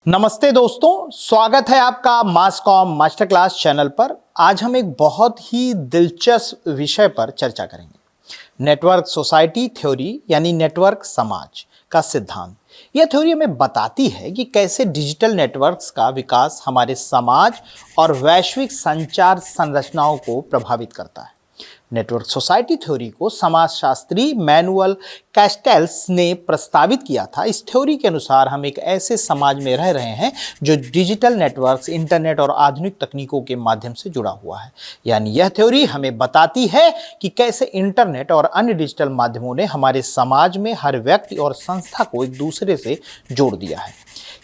नमस्ते दोस्तों, स्वागत है आपका मासकॉम मास्टर क्लास चैनल पर। आज हम एक बहुत ही दिलचस्प विषय पर चर्चा करेंगे। नेटवर्क सोसाइटी थ्योरी यानी नेटवर्क समाज का सिद्धांत। यह थ्योरी हमें बताती है कि कैसे डिजिटल नेटवर्क्स का विकास हमारे समाज और वैश्विक संचार संरचनाओं को प्रभावित करता है। नेटवर्क सोसाइटी थ्योरी को समाजशास्त्री मैनुअल कैस्टेल्स ने प्रस्तावित किया था। इस थ्योरी के अनुसार हम एक ऐसे समाज में रह रहे हैं जो डिजिटल नेटवर्क्स, इंटरनेट और आधुनिक तकनीकों के माध्यम से जुड़ा हुआ है। यानी यह थ्योरी हमें बताती है कि कैसे इंटरनेट और अन्य डिजिटल माध्यमों ने हमारे समाज में हर व्यक्ति और संस्था को एक दूसरे से जोड़ दिया है।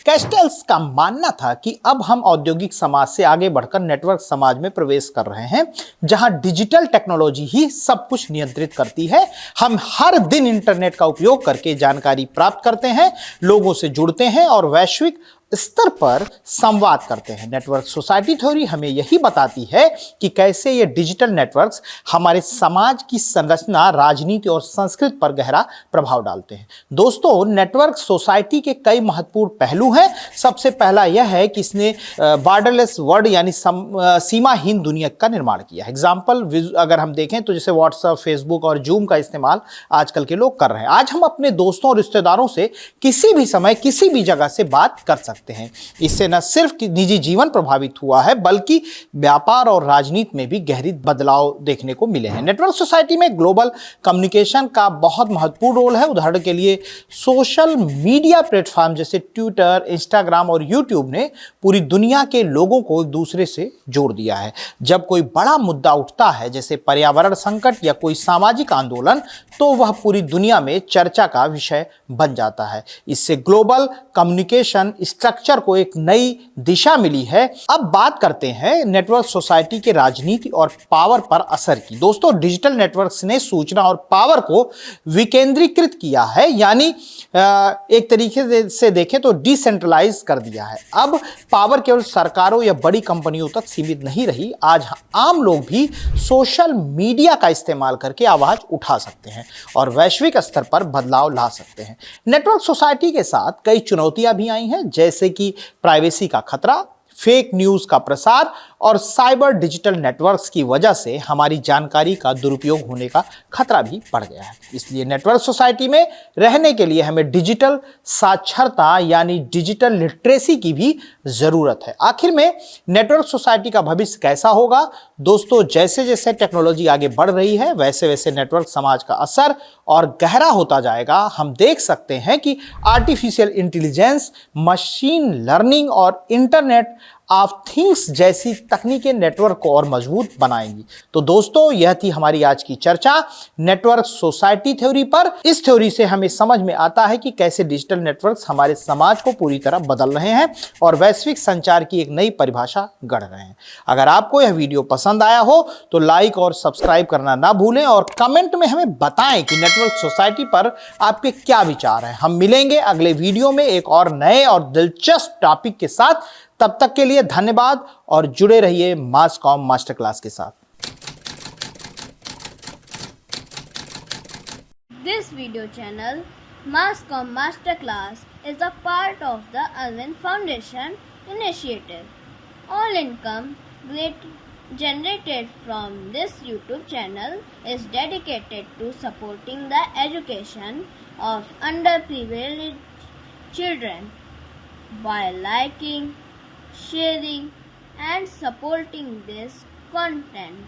कैस्टेल्स का मानना था कि अब हम औद्योगिक समाज से आगे बढ़कर नेटवर्क समाज में प्रवेश कर रहे हैं, जहां डिजिटल टेक्नोलॉजी ही सब कुछ नियंत्रित करती है। हम हर दिन इंटरनेट का उपयोग करके जानकारी प्राप्त करते हैं, लोगों से जुड़ते हैं और वैश्विक स्तर पर संवाद करते हैं। नेटवर्क सोसाइटी थ्योरी हमें यही बताती है कि कैसे ये डिजिटल नेटवर्क्स हमारे समाज की संरचना, राजनीति और संस्कृति पर गहरा प्रभाव डालते हैं। दोस्तों, नेटवर्क सोसाइटी के कई महत्वपूर्ण पहलू हैं। सबसे पहला यह है कि इसने बॉर्डरलेस वर्ल्ड यानी सीमाहीन दुनिया का निर्माण किया है। एग्जाम्पल अगर हम देखें तो जैसे व्हाट्सएप, फेसबुक और जूम का इस्तेमाल आजकल के लोग कर रहे हैं। आज हम अपने दोस्तों और रिश्तेदारों से किसी भी समय किसी भी जगह से बात कर सकते हैं। इससे न सिर्फ निजी जीवन प्रभावित हुआ है, बल्कि व्यापार और राजनीति में भी गहरी बदलाव देखने को मिले हैं। नेटवर्क सोसाइटी में ग्लोबल कम्युनिकेशन का बहुत महत्वपूर्ण रोल है। उदाहरण के लिए सोशल मीडिया प्लेटफॉर्म जैसे ट्विटर, इंस्टाग्राम और यूट्यूब ने पूरी दुनिया के लोगों को एक दूसरे से जोड़ दिया है। जब कोई बड़ा मुद्दा उठता है, जैसे पर्यावरण संकट या कोई सामाजिक आंदोलन, तो वह पूरी दुनिया में चर्चा का विषय बन जाता है। इससे ग्लोबल कम्युनिकेशन स्ट्रक्चर को एक नई दिशा मिली है। अब बात करते हैं नेटवर्क सोसाइटी के राजनीति और पावर पर असर की। दोस्तों, डिजिटल नेटवर्क्स ने सूचना और पावर को विकेंद्रीकृत किया है, यानी एक तरीके से देखें तो डिसेंट्रलाइज कर दिया है। अब पावर केवल सरकारों या बड़ी कंपनियों तक सीमित नहीं रही। आज आम लोग भी सोशल मीडिया का इस्तेमाल करके आवाज उठा सकते हैं और वैश्विक स्तर पर बदलाव ला सकते हैं। नेटवर्क सोसाइटी के साथ कई चुनौतियां भी आई हैं, जैसे कि प्राइवेसी का खतरा, फेक न्यूज़ का प्रसार और साइबर डिजिटल नेटवर्क्स की वजह से हमारी जानकारी का दुरुपयोग होने का खतरा भी बढ़ गया है। इसलिए नेटवर्क सोसाइटी में रहने के लिए हमें डिजिटल साक्षरता यानी डिजिटल लिटरेसी की भी ज़रूरत है। आखिर में नेटवर्क सोसाइटी का भविष्य कैसा होगा? दोस्तों, जैसे जैसे टेक्नोलॉजी आगे बढ़ रही है, वैसे वैसे नेटवर्क समाज का असर और गहरा होता जाएगा। हम देख सकते हैं कि आर्टिफिशियल इंटेलिजेंस, मशीन लर्निंग और इंटरनेट ऑफ थिंग्स जैसी तकनीकें नेटवर्क को और मजबूत बनाएंगी। तो दोस्तों, यह थी हमारी आज की चर्चा नेटवर्क सोसाइटी थ्योरी पर। इस थ्योरी से हमें समझ में आता है कि कैसे डिजिटल नेटवर्क्स हमारे समाज को पूरी तरह बदल रहे हैं और वैश्विक संचार की एक नई परिभाषा गढ़ रहे हैं। अगर आपको यह वीडियो पसंद आया हो तो लाइक और सब्सक्राइब करना ना भूलें और कमेंट में हमें बताएं कि नेटवर्क सोसाइटी पर आपके क्या विचार हैं। हम मिलेंगे अगले वीडियो में एक और नए और दिलचस्प टॉपिक के साथ। तब तक के लिए धन्यवाद और जुड़े रहिए मासकॉम मास्टर क्लास के साथ। This video channel, Masscom Masterclass, is a part of the Arvind Foundation initiative. All income generated from this YouTube channel is dedicated to supporting the education of underprivileged children. By liking, sharing and supporting this content,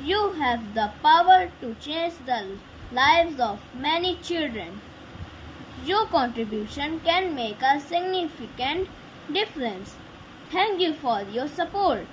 you have the power to change the lives of many children. Your contribution can make a significant difference. Thank you for your support.